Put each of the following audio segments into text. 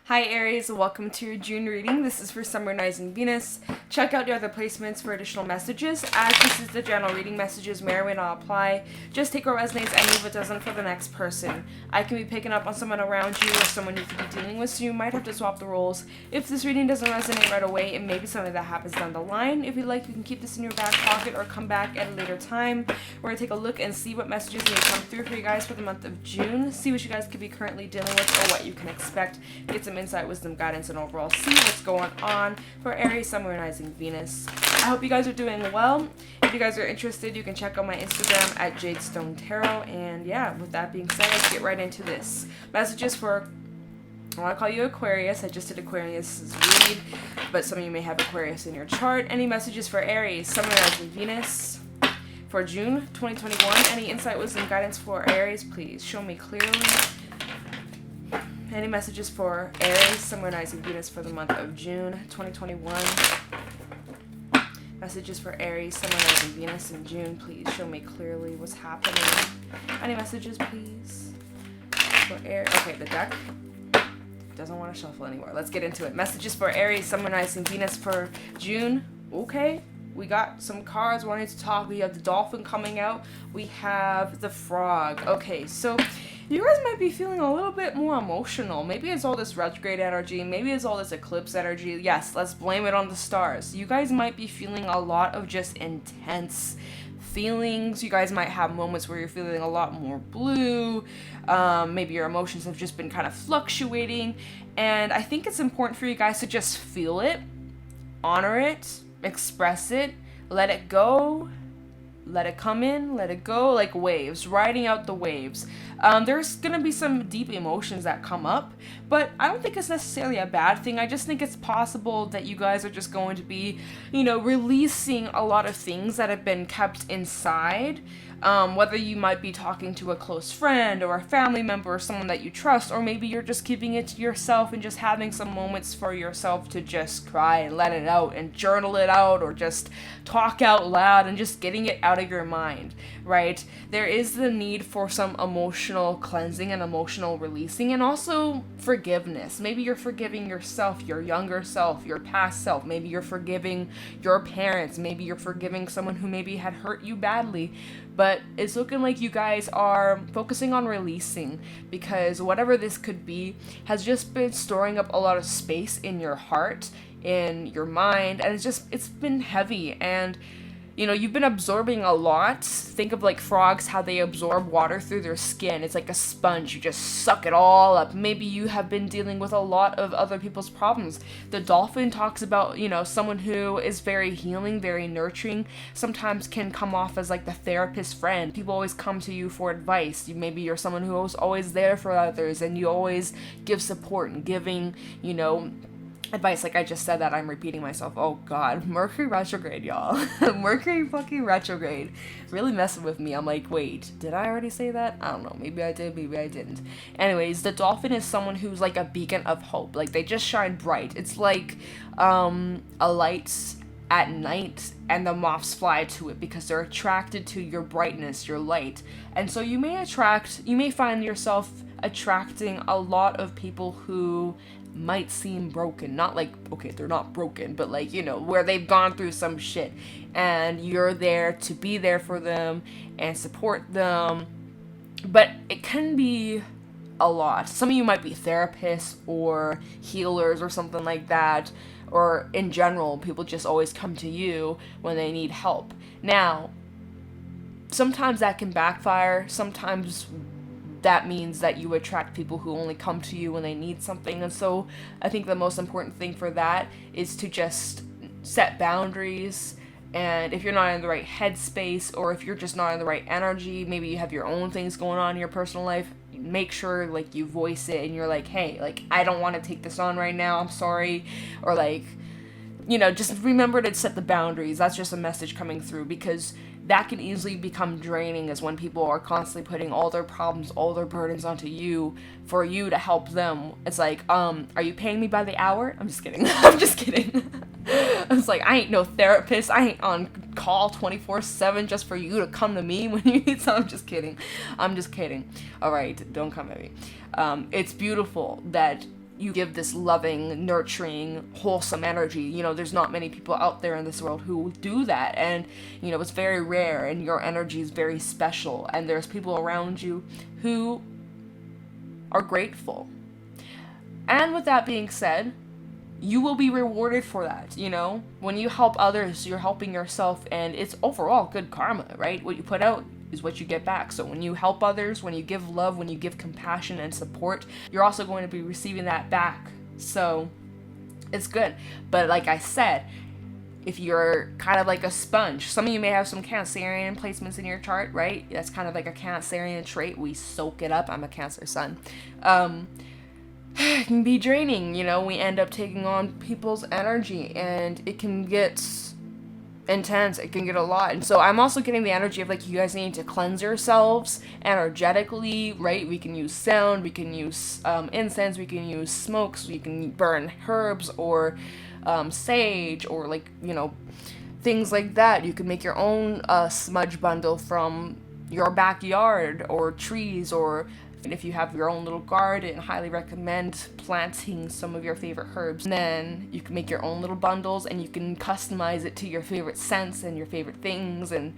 Hi Aries, welcome to your June reading. This is for Sun, Moon, Rising, Venus. Check out your other placements for additional messages. As this is the general reading, messages may or may not apply. Just take what resonates and leave what doesn't for the next person. I can be picking up on someone around you or someone you could be dealing with, so you might have to swap the roles. If this reading doesn't resonate right away, it may be something that happens down the line. If you'd like, you can keep this in your back pocket or come back at a later time. We're going to take a look and see what messages may come through for you guys for the month of June. See what you guys could be currently dealing with or what you can expect. Get some insight, wisdom, guidance, and overall see what's going on for Aries, Sun, Moon, Rising, Venus. I hope you guys are doing well. If you guys are interested, you can check out my Instagram at Jadestone Tarot. And yeah, with that being said, let's get right into this. Messages for, I want to call you Aquarius. I just did Aquarius's read, but some of you may have Aquarius in your chart. Any messages for Aries, Sun, Moon, Rising, Venus for June 2021? Any insight, wisdom, guidance for Aries? Please show me clearly. Any messages for Aries, Sun, Moon, Rising, Venus for the month of June 2021? Messages for Aries, Sun, Moon, Rising, Venus in June. Please show me clearly what's happening. Any messages, please? For Aries. Okay, the deck doesn't want to shuffle anymore. Let's get into it. Messages for Aries, Sun, Moon, Rising, Venus for June. Okay. We got some cards wanting to talk. We have the dolphin coming out. We have the frog. Okay, so you guys might be feeling a little bit more emotional. Maybe it's all this retrograde energy. Maybe it's all this eclipse energy. Yes, let's blame it on the stars. You guys might be feeling a lot of just intense feelings. You guys might have moments where you're feeling a lot more blue. Maybe your emotions have just been kind of fluctuating. And I think it's important for you guys to just feel it, honor it, express it, let it go, let it come in, let it go, like waves, riding out the waves. There's gonna be some deep emotions that come up, but I don't think it's necessarily a bad thing. I just think it's possible that you guys are just going to be, releasing a lot of things that have been kept inside. Whether you might be talking to a close friend or a family member or someone that you trust, or maybe you're just keeping it to yourself and just having some moments for yourself to just cry and let it out and journal it out, or just talk out loud and just getting it out of your mind, right? There is the need for some emotional cleansing and emotional releasing, and also forgiveness. Maybe you're forgiving yourself, your younger self, your past self. Maybe you're forgiving your parents. Maybe you're forgiving someone who maybe had hurt you badly. But it's looking like you guys are focusing on releasing, because whatever this could be has just been storing up a lot of space in your heart, in your mind, and it's been heavy, and you've been absorbing a lot. Think of like frogs, how they absorb water through their skin. It's like a sponge. You just suck it all up. Maybe you have been dealing with a lot of other people's problems. The dolphin talks about, someone who is very healing, very nurturing, sometimes can come off as like the therapist friend. People always come to you for advice. Maybe you're someone who is always there for others, and you always give support and giving, advice. Like I just said that, I'm repeating myself. Oh god, Mercury retrograde, y'all. Mercury fucking retrograde. Really messing with me. I'm like, wait, did I already say that? I don't know. Maybe I did, maybe I didn't. Anyways, the dolphin is someone who's like a beacon of hope. Like they just shine bright. It's like a light at night, and the moths fly to it because they're attracted to your brightness, your light. And so you may find yourself attracting a lot of people who might seem broken. Not like, okay, they're not broken, but like, where they've gone through some shit, and you're there to be there for them and support them. But it can be a lot. Some of you might be therapists or healers or something like that, or in general, people just always come to you when they need help. Now, sometimes that can backfire. Sometimes that means that you attract people who only come to you when they need something. And so I think the most important thing for that is to just set boundaries. And if you're not in the right headspace, or if you're just not in the right energy, maybe you have your own things going on in your personal life, make sure like you voice it and you're like, hey, like I don't want to take this on right now, I'm sorry. Or like, just remember to set the boundaries. That's just a message coming through, because that can easily become draining, as when people are constantly putting all their problems, all their burdens onto you for you to help them. It's like, are you paying me by the hour? I'm just kidding. I'm just kidding. It's like, I ain't no therapist. I ain't on call 24/7 just for you to come to me when you need something. I'm just kidding. All right, don't come at me. It's beautiful that you give this loving, nurturing, wholesome energy. You know, there's not many people out there in this world who do that, and you know, it's very rare, and your energy is very special, and there's people around you who are grateful. And with that being said, you will be rewarded for that. You know, when you help others, you're helping yourself, and it's overall good karma, right? What you put out is what you get back. So when you help others, when you give love, when you give compassion and support, you're also going to be receiving that back. So it's good. But like I said, if you're kind of like a sponge, some of you may have some Cancerian placements in your chart, right? That's kind of like a Cancerian trait. We soak it up. I'm a Cancer sun. It can be draining, you know, we end up taking on people's energy, and it can get intense, it can get a lot. And so I'm also getting the energy of like, you guys need to cleanse yourselves energetically, right? We can use sound, we can use incense, we can use smokes, we can burn herbs or sage, or like, you know, things like that. You can make your own smudge bundle from your backyard or trees, or and if you have your own little garden, highly recommend planting some of your favorite herbs. And then you can make your own little bundles, and you can customize it to your favorite scents and your favorite things. And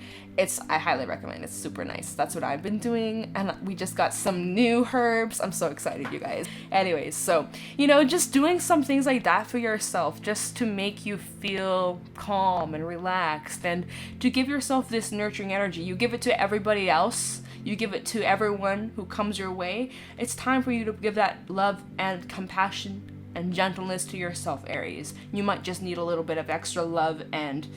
I highly recommend. It's super nice. That's what I've been doing. And we just got some new herbs. I'm so excited, you guys. Anyways, so, you know, just doing some things like that for yourself, just to make you feel calm and relaxed, and to give yourself this nurturing energy. You give it to everybody else. You give it to everyone who comes your way. It's time for you to give that love and compassion and gentleness to yourself, Aries. You might just need a little bit of extra love and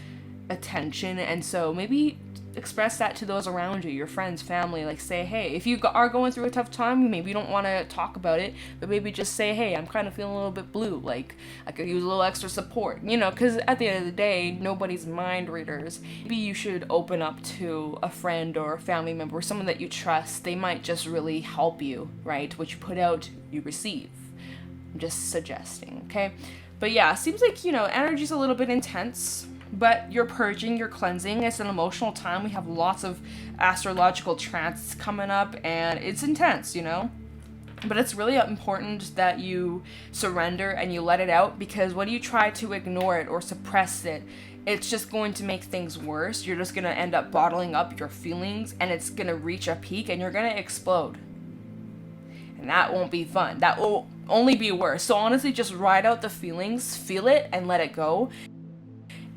attention, and so maybe express that to those around you, your friends, family. Like, say, hey, if you are going through a tough time, maybe you don't want to talk about it, but maybe just say, hey, I'm kind of feeling a little bit blue, like I could use a little extra support, you know, because at the end of the day, nobody's mind readers. Maybe you should open up to a friend or a family member or someone that you trust. They might just really help you, right? What you put out, you receive. I'm just suggesting, okay? But yeah, seems like, you know, energy's a little bit intense, but you're purging, you're cleansing. It's an emotional time. We have lots of astrological transits coming up, and it's intense, you know? But it's really important that you surrender and you let it out, because when you try to ignore it or suppress it, it's just going to make things worse. You're just going to end up bottling up your feelings, and it's going to reach a peak, and you're going to explode. And that won't be fun. That will only be worse. So honestly, just ride out the feelings, feel it, and let it go.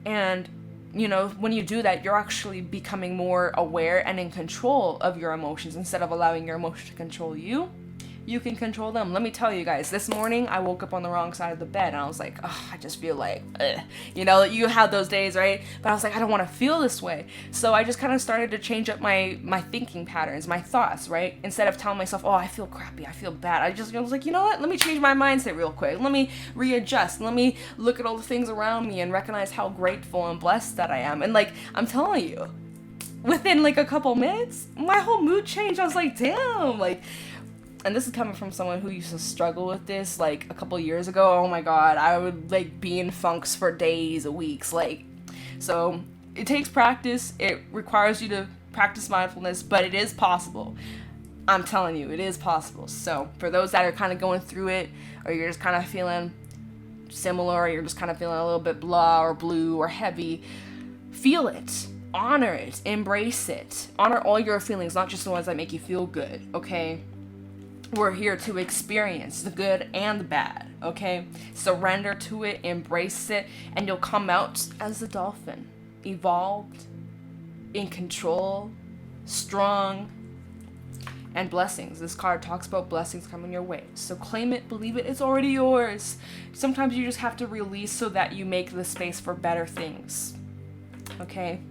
And, you know, when you do that, you're actually becoming more aware and in control of your emotions. Instead of allowing your emotions to control you, you can control them. Let me tell you guys, this morning I woke up on the wrong side of the bed, and I was like, oh, I just feel like, ugh. You know, you have those days, right? But I was like, I don't want to feel this way. So I just kind of started to change up my thinking patterns, my thoughts, right? Instead of telling myself, oh, I feel crappy, I feel bad, I was like, you know what? Let me change my mindset real quick. Let me readjust. Let me look at all the things around me and recognize how grateful and blessed that I am. And like, I'm telling you, within like a couple minutes, my whole mood changed. I was like, damn, like, and this is coming from someone who used to struggle with this like a couple years ago. Oh my god, I would like be in funks for days, weeks, like. So it takes practice. It requires you to practice mindfulness, but it is possible. I'm telling you, it is possible. So for those that are kind of going through it, or you're just kind of feeling similar, or you're just kind of feeling a little bit blah or blue or heavy, feel it. Honor it. Embrace it. Honor all your feelings, not just the ones that make you feel good, okay? We're here to experience the good and the bad, okay? Surrender to it, embrace it, and you'll come out as a dolphin. Evolved, in control, strong, and blessings. This card talks about blessings coming your way. So claim it, believe it, it's already yours. Sometimes you just have to release so that you make the space for better things, okay?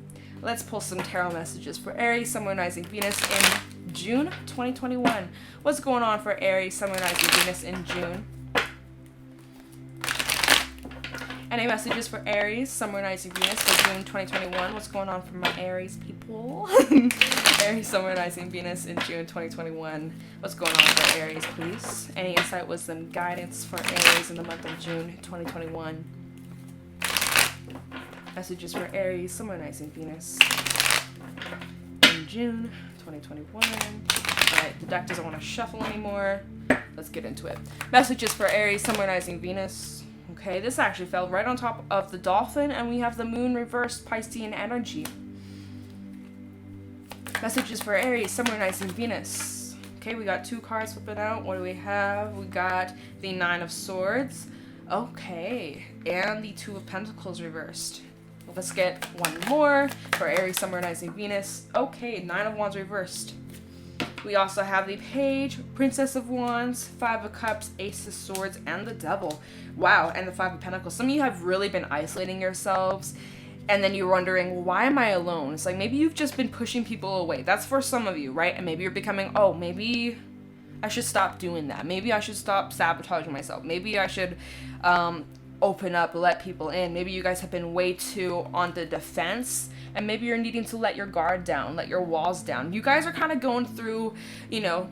Let's pull some tarot messages for Aries, Sun, Moon, Rising, Venus in June 2021. What's going on for Aries, Sun, Moon, Rising, Venus in June? Any messages for Aries, Sun, Moon, Rising, Venus for June 2021? What's going on for my Aries people? Aries, Sun, Moon, Rising, Venus in June 2021. What's going on for Aries, please? Any insight, wisdom, guidance for Aries in the month of June 2021? Messages for Aries, Sun, Moon, Rising, Venus in June 2021. Alright, the deck doesn't want to shuffle anymore. Let's get into it. Messages for Aries, summarizing Venus. Okay, this actually fell right on top of the dolphin, and we have the moon reversed Piscean energy. Messages for Aries, summarizing Venus. Okay, we got 2 cards flipping out. What do we have? We got the 9 of Swords. Okay, and the 2 of Pentacles reversed. Let's get one more for Aries, summarizing Venus. Okay, 9 of Wands reversed. We also have the Page, Princess of Wands, 5 of Cups, Ace of Swords, and the Devil. Wow, and the 5 of Pentacles. Some of you have really been isolating yourselves, and then you're wondering, why am I alone? It's like, maybe you've just been pushing people away. That's for some of you, right? And maybe you're becoming, oh, maybe I should stop doing that. Maybe I should stop sabotaging myself. Maybe I should open up, let people in. Maybe you guys have been way too on the defense, and maybe you're needing to let your guard down, let your walls down. You guys are kind of going through, you know,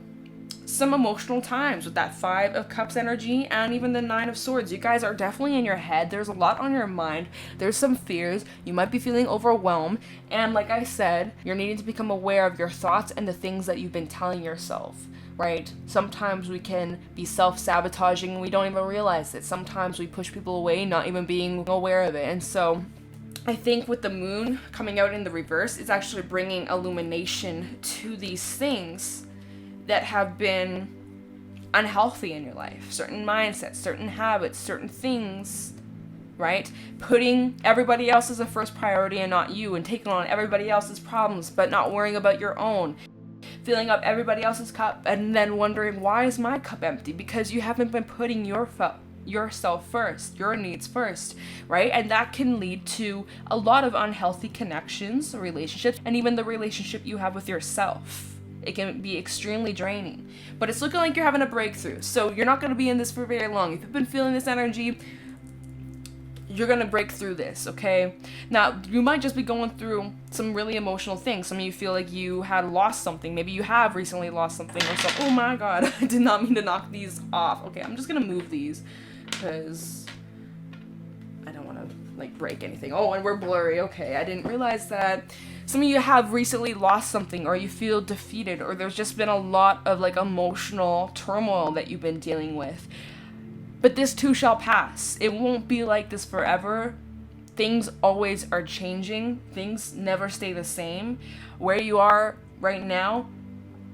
some emotional times with that 5 of Cups energy and even the 9 of Swords. You guys are definitely in your head. There's a lot on your mind. There's some fears. You might be feeling overwhelmed. And like I said, you're needing to become aware of your thoughts and the things that you've been telling yourself, right? Sometimes we can be self-sabotaging and we don't even realize it. Sometimes we push people away, not even being aware of it. And so I think with the moon coming out in the reverse, it's actually bringing illumination to these things that have been unhealthy in your life. Certain mindsets, certain habits, certain things, right? Putting everybody else as a first priority and not you, and taking on everybody else's problems but not worrying about your own. Filling up everybody else's cup and then wondering, why is my cup empty? Because you haven't been putting yourself first, your needs first, right? And that can lead to a lot of unhealthy connections, relationships, and even the relationship you have with yourself. It can be extremely draining. But it's looking like you're having a breakthrough. So you're not going to be in this for very long. If you've been feeling this energy, you're going to break through this, okay? Now, you might just be going through some really emotional things. Some of you feel like you had lost something. Maybe you have recently lost something or something. Oh my God, I did not mean to knock these off. Okay, I'm just going to move these because I don't want to like break anything. Oh, and we're blurry. Okay, I didn't realize that. Some of you have recently lost something, or you feel defeated, or there's just been a lot of like emotional turmoil that you've been dealing with. But this too shall pass. It won't be like this forever. Things always are changing. Things never stay the same. Where you are right now,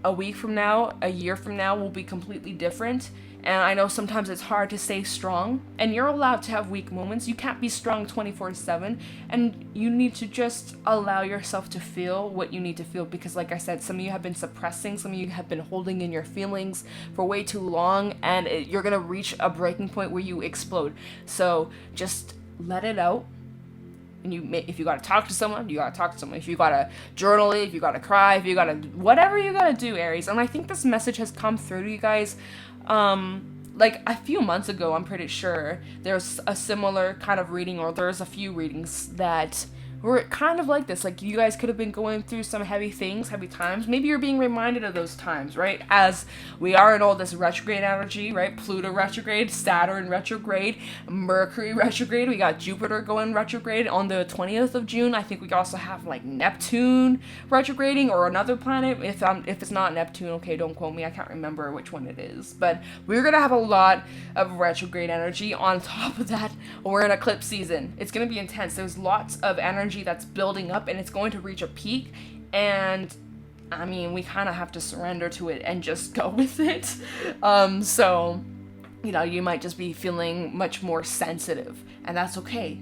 a week from now, a year from now will be completely different. And I know sometimes it's hard to stay strong, and you're allowed to have weak moments. You can't be strong 24/7, and you need to just allow yourself to feel what you need to feel, because like I said, some of you have been suppressing, some of you have been holding in your feelings for way too long, and you're gonna reach a breaking point where you explode. So just let it out. And if you gotta talk to someone, you gotta talk to someone. If you gotta journal it, if you gotta cry, if you gotta, whatever you gotta do, Aries. And I think this message has come through to you guys. Like a few months ago, I'm pretty sure there's a similar kind of reading, or there's a few readings that were kind of like this. Like you guys could have been going through some heavy things, heavy times. Maybe you're being reminded of those times, right? As we are in all this retrograde energy, right? Pluto retrograde, Saturn retrograde, Mercury retrograde. We got Jupiter going retrograde on the 20th of June. I think we also have like Neptune retrograding, or another planet. If it's not Neptune, okay, don't quote me. I can't remember which one it is. But we're gonna have a lot of retrograde energy. On top of that, we're in eclipse season. It's gonna be intense. There's lots of energy that's building up, and it's going to reach a peak, and I mean, we kind of have to surrender to it and just go with it. So you know, you might just be feeling much more sensitive, and that's okay.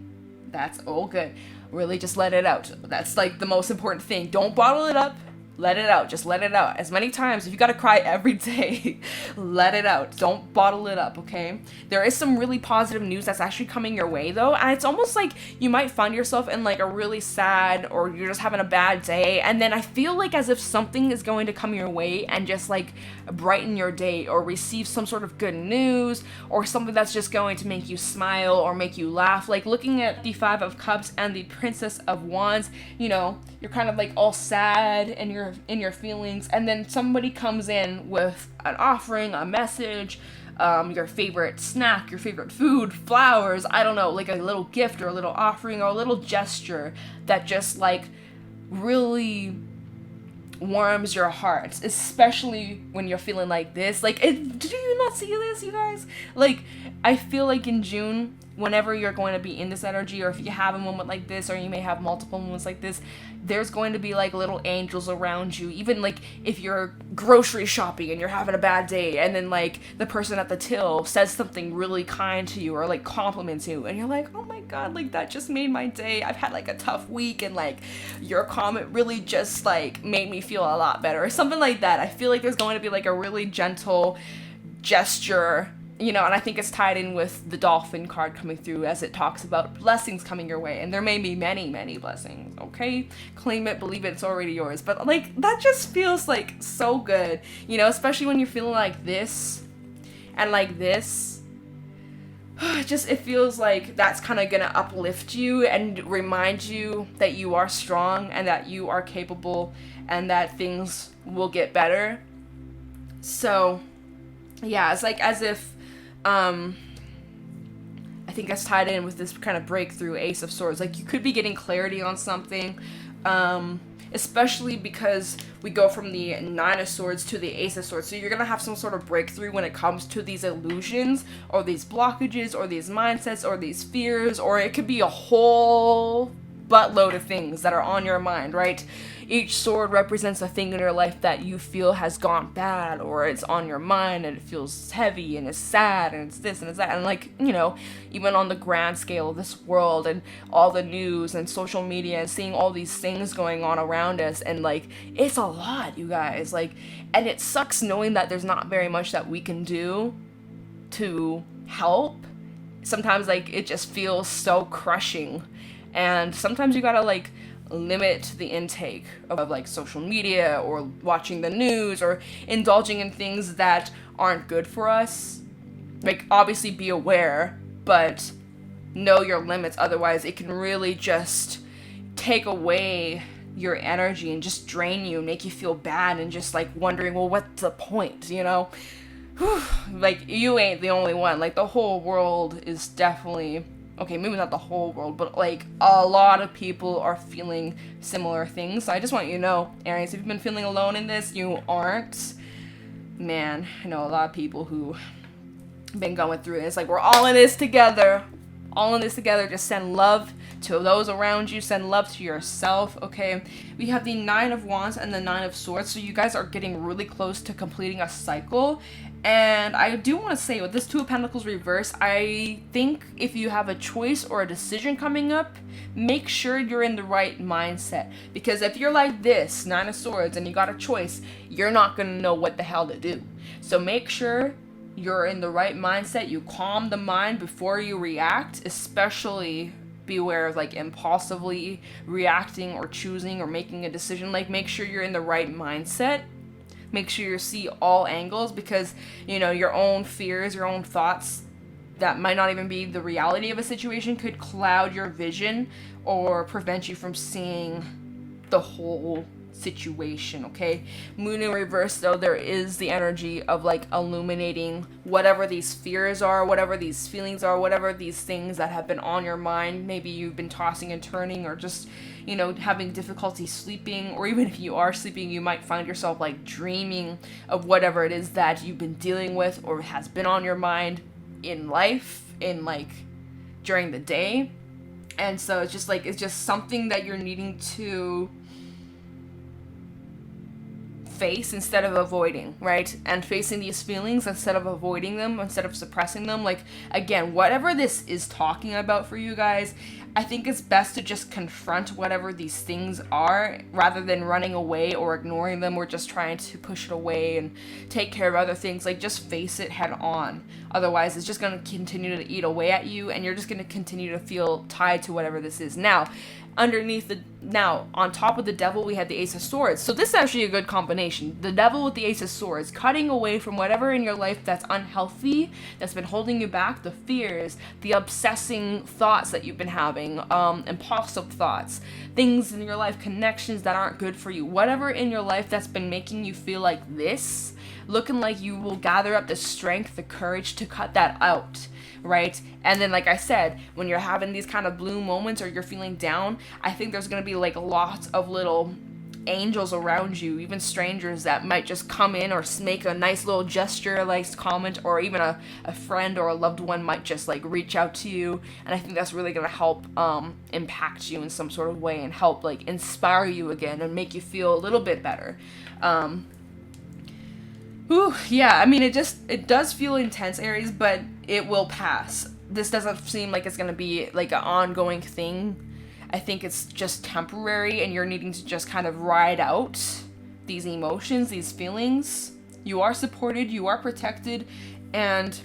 That's all good. Really just let it out. That's like the most important thing. Don't bottle it up. Let it out. Just let it out. As many times, if you gotta cry every day, let it out. Don't bottle it up, okay? There is some really positive news that's actually coming your way, though, and it's almost like you might find yourself in like a really sad, or you're just having a bad day, and then I feel like as if something is going to come your way and just like brighten your day, or receive some sort of good news, or something that's just going to make you smile or make you laugh. Like looking at the 5 of Cups and the Princess of Wands, you know, you're kind of like all sad and you're in your feelings, and then somebody comes in with an offering, a message, your favorite snack, your favorite food, flowers, I don't know, like a little gift or a little offering or a little gesture that just like really warms your heart, especially when you're feeling like this. Like, do you not see this, you guys? Like, I feel like in June, whenever you're going to be in this energy, or if you have a moment like this, or you may have multiple moments like this, there's going to be like little angels around you. Even like if you're grocery shopping and you're having a bad day, and then like the person at the till says something really kind to you, or like compliments you, and you're like, oh my god, like that just made my day. I've had like a tough week, and like your comment really just like made me feel a lot better, or something like that. I feel like there's going to be like a really gentle gesture, you know, and I think it's tied in with the dolphin card coming through, as it talks about blessings coming your way, and there may be many, many blessings, okay? Claim it, believe it, it's already yours. But like, that just feels like so good, you know, especially when you're feeling like this and like this. It feels like that's kind of gonna uplift you and remind you that you are strong, and that you are capable, and that things will get better. So yeah, it's like as if I think that's tied in with this kind of breakthrough Ace of Swords. Like, you could be getting clarity on something, especially because we go from the Nine of Swords to the Ace of Swords. So you're gonna have some sort of breakthrough when it comes to these illusions, or these blockages, or these mindsets, or these fears, or it could be a whole buttload of things that are on your mind, right? Each sword represents a thing in your life that you feel has gone bad, or it's on your mind and it feels heavy and it's sad and it's this and it's that. And like, you know, even on the grand scale of this world and all the news and social media and seeing all these things going on around us, and like, it's a lot, you guys. Like, and it sucks knowing that there's not very much that we can do to help. Sometimes like it just feels so crushing, and sometimes you gotta like limit the intake of like social media, or watching the news, or indulging in things that aren't good for us. Like, obviously be aware, but know your limits, otherwise it can really just take away your energy and just drain you, make you feel bad, and just like wondering, well, what's the point, you know? Like, you ain't the only one. Like, the whole world is definitely, okay, maybe not the whole world, but like a lot of people are feeling similar things. So I just want you to know, Aries, if you've been feeling alone in this, you aren't. Man, I know a lot of people who been going through this. Like, we're all in this together. All in this together. Just send love to those around you. Send love to yourself, okay? We have the Nine of Wands and the Nine of Swords. So you guys are getting really close to completing a cycle. And I do want to say, with this Two of Pentacles reverse, I think if you have a choice or a decision coming up, make sure you're in the right mindset. Because if you're like this, Nine of Swords, and you got a choice, you're not going to know what the hell to do. So make sure you're in the right mindset. You calm the mind before you react, especially beware of like impulsively reacting or choosing or making a decision. Like, make sure you're in the right mindset. Make sure you see all angles, because, you know, your own fears, your own thoughts that might not even be the reality of a situation could cloud your vision or prevent you from seeing the whole situation, okay? Moon in reverse, though, there is the energy of like illuminating whatever these fears are, whatever these feelings are, whatever these things that have been on your mind. Maybe you've been tossing and turning, or just, you know, having difficulty sleeping, or even if you are sleeping, you might find yourself like dreaming of whatever it is that you've been dealing with or has been on your mind in life, in like during the day. And so it's just like, it's just something that you're needing to face instead of avoiding, right? And facing these feelings instead of avoiding them, instead of suppressing them. Like, again, whatever this is talking about for you guys, I think it's best to just confront whatever these things are, rather than running away or ignoring them, or just trying to push it away and take care of other things. Like, just face it head on. Otherwise, it's just going to continue to eat away at you, and you're just going to continue to feel tied to whatever this is. Now, on top of the Devil, we had the Ace of Swords. So this is actually a good combination. The Devil with the Ace of Swords, cutting away from whatever in your life that's unhealthy, that's been holding you back, the fears, the obsessing thoughts that you've been having, impulsive thoughts, things in your life, connections that aren't good for you, whatever in your life that's been making you feel like this, looking like you will gather up the strength, the courage to cut that out. Right? And then, like I said, when you're having these kind of blue moments or you're feeling down, I think there's going to be like lots of little angels around you, even strangers that might just come in or make a nice little gesture, like comment, or even a friend or a loved one might just like reach out to you. And I think that's really going to help impact you in some sort of way and help like inspire you again and make you feel a little bit better. Yeah, I mean, it does feel intense, Aries, but it will pass. This doesn't seem like it's going to be like an ongoing thing. I think it's just temporary, and you're needing to just kind of ride out these emotions, these feelings. You are supported, you are protected, and,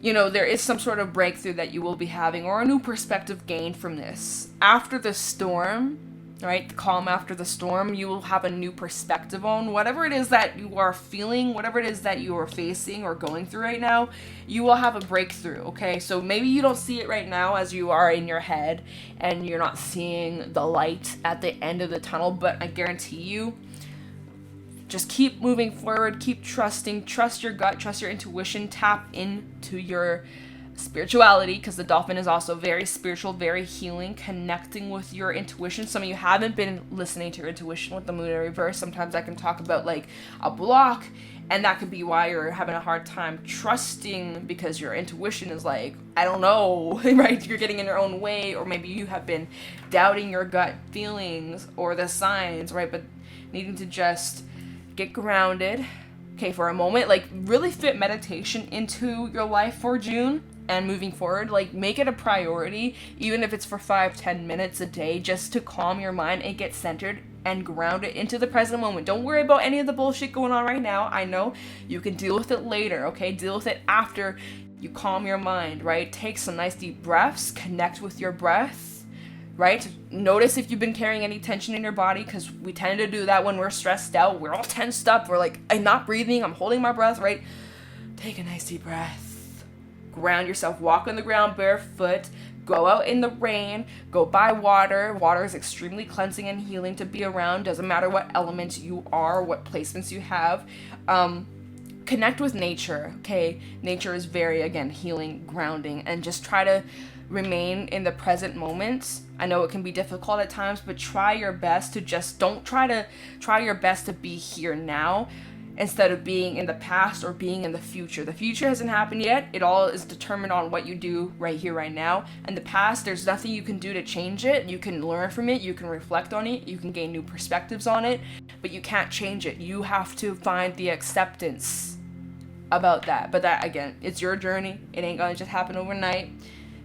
you know, there is some sort of breakthrough that you will be having, or a new perspective gained from this. After the storm, right, the calm after the storm, you will have a new perspective on whatever it is that you are feeling, whatever it is that you are facing or going through right now. You will have a breakthrough, okay? So maybe you don't see it right now as you are in your head and you're not seeing the light at the end of the tunnel, but I guarantee you, just keep moving forward, keep trusting, trust your gut, trust your intuition, tap into your spirituality, because the dolphin is also very spiritual, very healing, connecting with your intuition. Some of you haven't been listening to your intuition with the moon in reverse. Sometimes I can talk about like a block, and that could be why you're having a hard time trusting, because your intuition is like, I don't know, right? You're getting in your own way, or maybe you have been doubting your gut feelings or the signs, right? But needing to just get grounded, okay, for a moment, like really fit meditation into your life for June. And moving forward, like make it a priority, even if it's for 5-10 minutes a day, just to calm your mind and get centered and ground it into the present moment. Don't worry about any of the bullshit going on right now. I know you can deal with it later, okay? Deal with it after you calm your mind, right? Take some nice deep breaths, connect with your breath, right? Notice if you've been carrying any tension in your body, because we tend to do that when we're stressed out. We're all tensed up. We're like, I'm not breathing. I'm holding my breath, right? Take a nice deep breath. Ground yourself, walk on the ground barefoot, go out in the rain, go buy water. Water is extremely cleansing and healing to be around. Doesn't matter what element you are, what placements you have. Connect with nature, okay? Nature is very, again, healing, grounding, and just try to remain in the present moment. I know it can be difficult at times, but try your best to just try your best to be here now, instead of being in the past or being in the future. The future hasn't happened yet. It all is determined on what you do right here, right now. And the past, there's nothing you can do to change it. You can learn from it. You can reflect on it. You can gain new perspectives on it. But you can't change it. You have to find the acceptance about that. But that, again, it's your journey. It ain't gonna just happen overnight.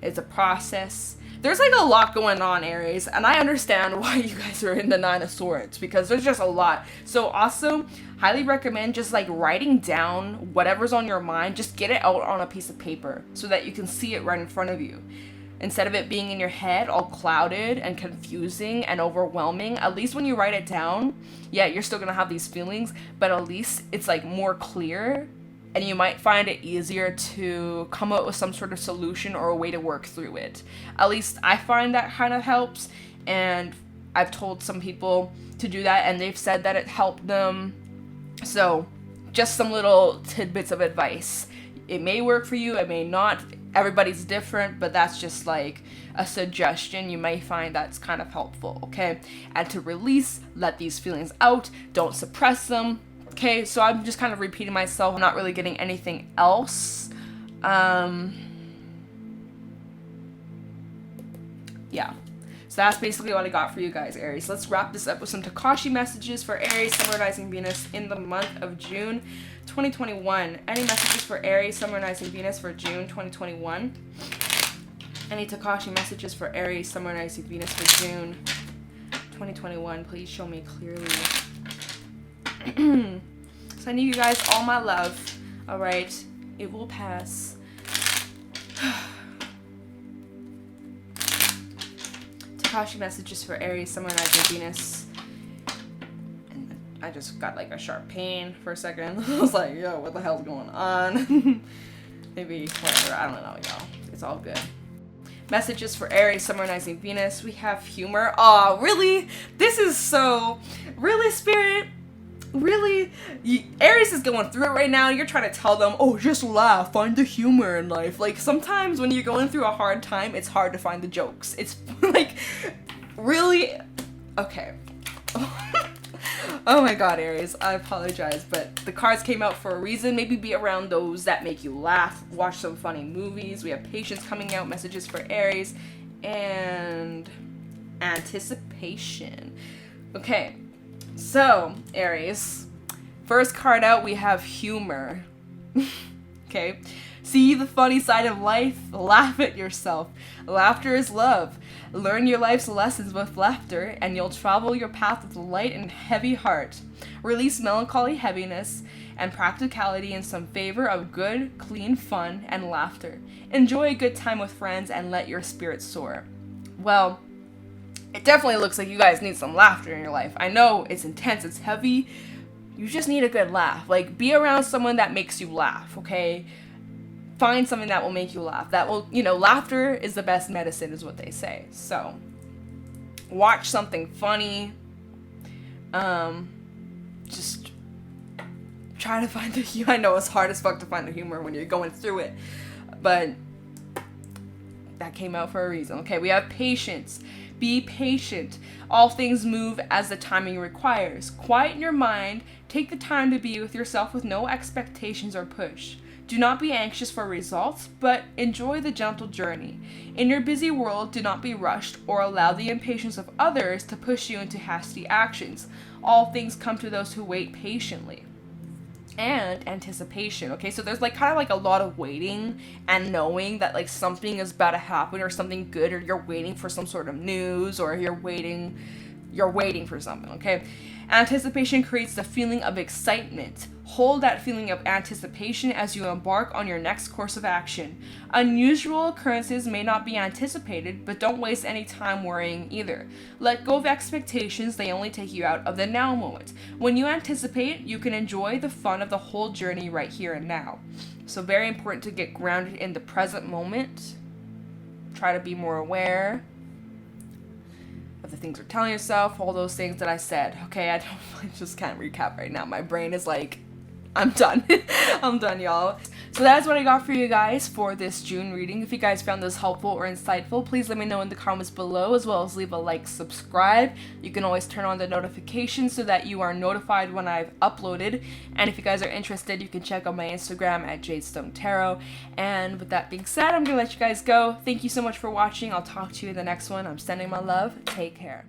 It's a process. There's like a lot going on, Aries, and I understand why you guys are in the 9 of Swords, because there's just a lot. So also, highly recommend just like writing down whatever's on your mind. Just get it out on a piece of paper so that you can see it right in front of you. Instead of it being in your head all clouded and confusing and overwhelming, at least when you write it down, yeah, you're still gonna have these feelings, but at least it's like more clear. And you might find it easier to come up with some sort of solution or a way to work through it. At least I find that kind of helps. And I've told some people to do that, and they've said that it helped them. So just some little tidbits of advice. It may work for you, it may not. Everybody's different, but that's just like a suggestion. You may find that's kind of helpful, okay? And to release, let these feelings out. Don't suppress them. Okay, so I'm just kind of repeating myself. I'm not really getting anything else. Yeah. So that's basically what I got for you guys, Aries. Let's wrap this up with some Tikashi messages for Aries, Sun, Moon, Rising, Venus in the month of June 2021. Any messages for Aries, Sun, Moon, Rising, Venus for June 2021? Any Tikashi messages for Aries, Sun, Moon, Rising, Venus for June 2021? Please show me clearly. Sending you guys all my love. Alright, it will pass. Tikashi messages for Aries, Sun, Moon, Rising, Venus. And I just got like a sharp pain for a second. I was like, yo, what the hell's going on? Maybe, whatever, I don't know, y'all. It's all good. Messages for Aries, Sun, Moon, Rising, Venus. We have humor. Aw, really? This is so... Really, Spirit? Really? Aries is going through it right now. You're trying to tell them, oh, just laugh, find the humor in life. Like, sometimes when you're going through a hard time, it's hard to find the jokes. It's like, really? Okay. Oh my god, Aries, I apologize, but the cards came out for a reason. Maybe be around those that make you laugh, watch some funny movies. We have patience coming out, messages for Aries, and anticipation. Okay, so Aries, first card out, we have humor. Okay, see the funny side of life, laugh at yourself. Laughter is love. Learn your life's lessons with laughter, and you'll travel your path with a light and heavy heart. Release melancholy, heaviness, and practicality in some favor of good, clean fun and laughter. Enjoy a good time with friends and let your spirit soar. Well, it definitely looks like you guys need some laughter in your life. I know it's intense, it's heavy. You just need a good laugh. Like, be around someone that makes you laugh, okay? Find something that will make you laugh. That will, laughter is the best medicine, is what they say. So, watch something funny. Just try to find the humor. I know it's hard as fuck to find the humor when you're going through it, but that came out for a reason. Okay, we have patience. Be patient. All things move as the timing requires. Quieten your mind. Take the time to be with yourself with no expectations or push. Do not be anxious for results, but enjoy the gentle journey. In your busy world, do not be rushed or allow the impatience of others to push you into hasty actions. All things come to those who wait patiently. And anticipation. Okay, so there's kind of a lot of waiting and knowing that something is about to happen or something good, or you're waiting for some sort of news, or you're waiting for something. Okay, anticipation creates the feeling of excitement. Hold that feeling of anticipation as you embark on your next course of action. Unusual occurrences may not be anticipated, but don't waste any time worrying either. Let go of expectations, they only take you out of the now moment. When you anticipate, you can enjoy the fun of the whole journey right here and now. So very important to get grounded in the present moment. Try to be more aware of the things you're telling yourself, all those things that I said. Okay, I just can't recap right now. My brain is I'm done. I'm done, y'all. So that's what I got for you guys for this June reading. If you guys found this helpful or insightful, please let me know in the comments below, as well as leave a like, subscribe. You can always turn on the notifications so that you are notified when I've uploaded. And if you guys are interested, you can check out my Instagram at Jadestone Tarot. And with that being said, I'm gonna let you guys go. Thank you so much for watching. I'll talk to you in the next one. I'm sending my love. Take care.